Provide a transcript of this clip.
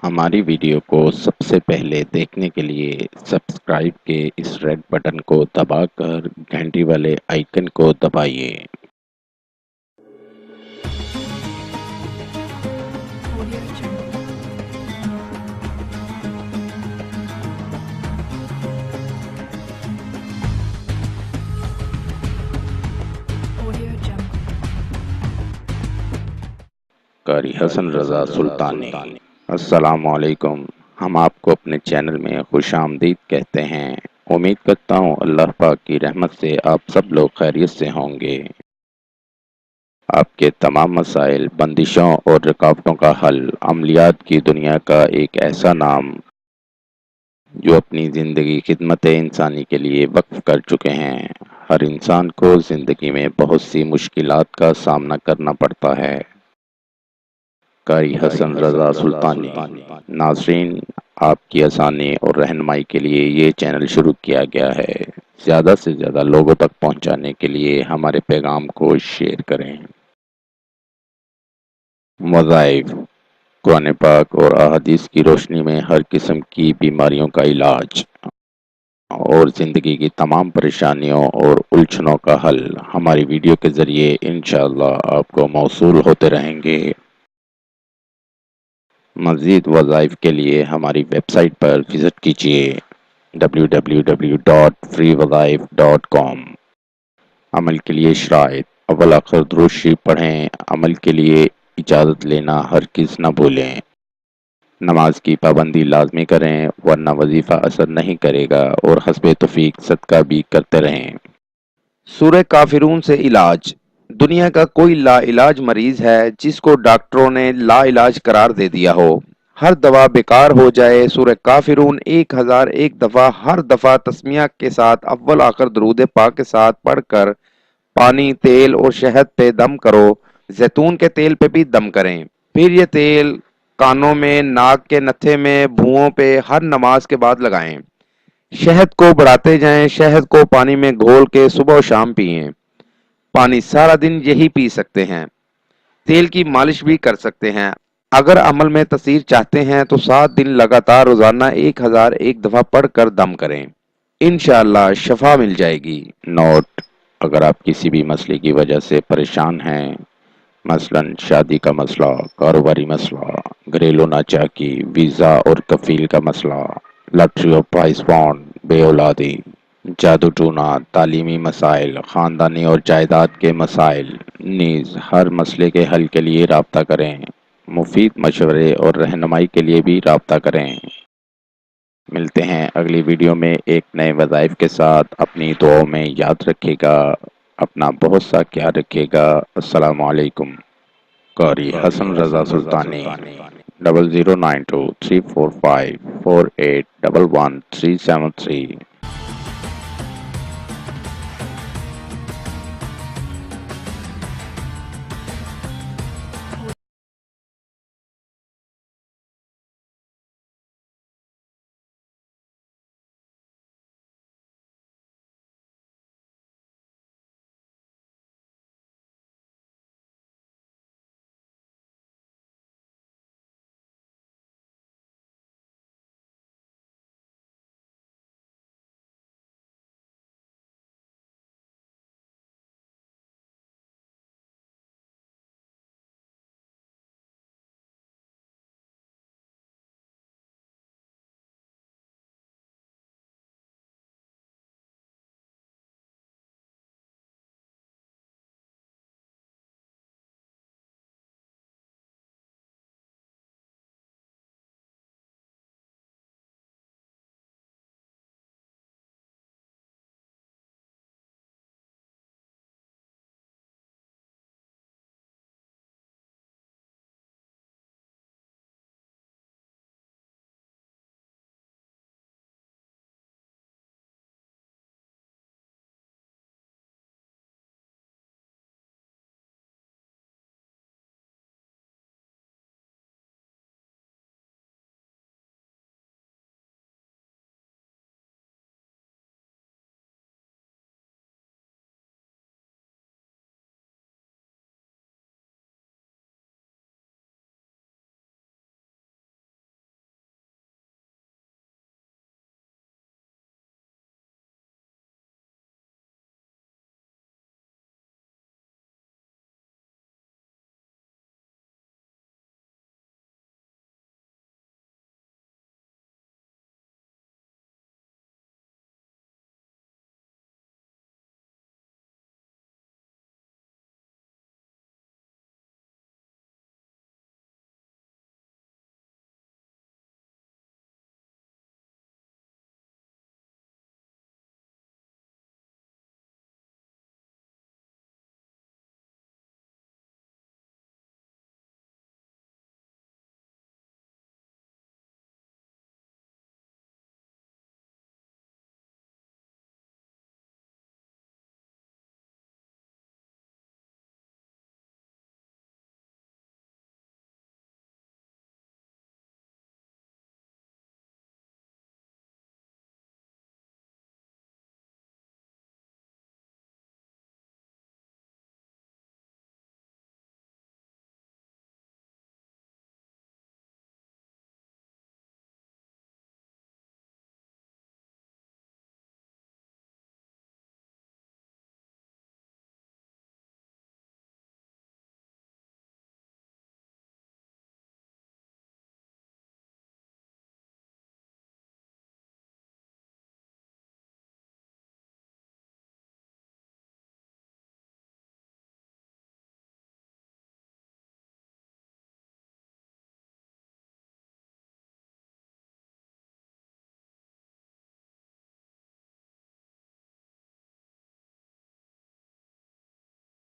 ہماری ویڈیو کو سب سے پہلے دیکھنے کے لیے سبسکرائب کے اس ریڈ بٹن کو دبا کر گھنٹی والے آئیکن کو دبائیے۔ قاری حسن رضا سلطانی۔ السلام علیکم۔ ہم آپ کو اپنے چینل میں خوش آمدید کہتے ہیں۔ امید کرتا ہوں اللہ پاک کی رحمت سے آپ سب لوگ خیریت سے ہوں گے۔ آپ کے تمام مسائل، بندشوں اور رکاوٹوں کا حل، عملیات کی دنیا کا ایک ایسا نام جو اپنی زندگی خدمت انسانی کے لیے وقف کر چکے ہیں۔ ہر انسان کو زندگی میں بہت سی مشکلات کا سامنا کرنا پڑتا ہے۔ قاری حسن رضا سلطانی۔ ناظرین، آپ کی آسانی اور رہنمائی کے لیے یہ چینل شروع کیا گیا ہے۔ زیادہ سے زیادہ لوگوں تک پہنچانے کے لیے ہمارے پیغام کو شیئر کریں۔ وظائف، قرآن پاک اور احادیث کی روشنی میں ہر قسم کی بیماریوں کا علاج اور زندگی کی تمام پریشانیوں اور الجھنوں کا حل ہماری ویڈیو کے ذریعے انشاءاللہ آپ کو موصول ہوتے رہیں گے۔ مزید وظائف کے لیے ہماری ویب سائٹ پر وزٹ کیجیے www.freewazaif.com۔ عمل کے لیے شرائط: اول آخر درود شریف پڑھیں۔ عمل کے لیے اجازت لینا ہرگز نہ بھولیں۔ نماز کی پابندی لازمی کریں ورنہ وظیفہ اثر نہیں کرے گا، اور حسب توفیق صدقہ بھی کرتے رہیں۔ سورہ کافرون سے علاج۔ دنیا کا کوئی لا علاج مریض ہے جس کو ڈاکٹروں نے لا علاج قرار دے دیا ہو، ہر دوا بیکار ہو جائے۔ سورہ کافرون 1001 دفعہ ہر دفعہ تسمیہ کے ساتھ اول آخر درود پاک کے ساتھ پڑھ کر پانی، تیل اور شہد پہ دم کرو۔ زیتون کے تیل پہ بھی دم کریں، پھر یہ تیل کانوں میں، ناک کے نتھے میں، بھوؤں پہ ہر نماز کے بعد لگائیں۔ شہد کو بڑھاتے جائیں۔ شہد کو پانی میں گھول کے صبح و شام پئیں۔ پانی سارا دن یہی پی سکتے ہیں۔ تیل کی مالش بھی کر سکتے ہیں۔ اگر عمل میں تاثیر چاہتے ہیں تو 7 دن لگاتار روزانہ 1001 دفعہ پڑھ کر دم کریں، انشاءاللہ شفا مل جائے گی۔ نوٹ: اگر آپ کسی بھی مسئلے کی وجہ سے پریشان ہیں، مثلا شادی کا مسئلہ، کاروباری مسئلہ، گھریلو ناچاکی، ویزا اور کفیل کا مسئلہ، لاٹری اور پرائز فنڈ، بے اولادی، جادو ٹونا، تعلیمی مسائل، خاندانی اور جائیداد کے مسائل، نیز ہر مسئلے کے حل کے لیے رابطہ کریں۔ مفید مشورے اور رہنمائی کے لیے بھی رابطہ کریں۔ ملتے ہیں اگلی ویڈیو میں ایک نئے وظائف کے ساتھ۔ اپنی دعاؤں میں یاد رکھے گا، اپنا بہت سا خیال رکھے گا۔ السلام علیکم۔ قاری حسن رضا سلطانی 0092 345 4811 373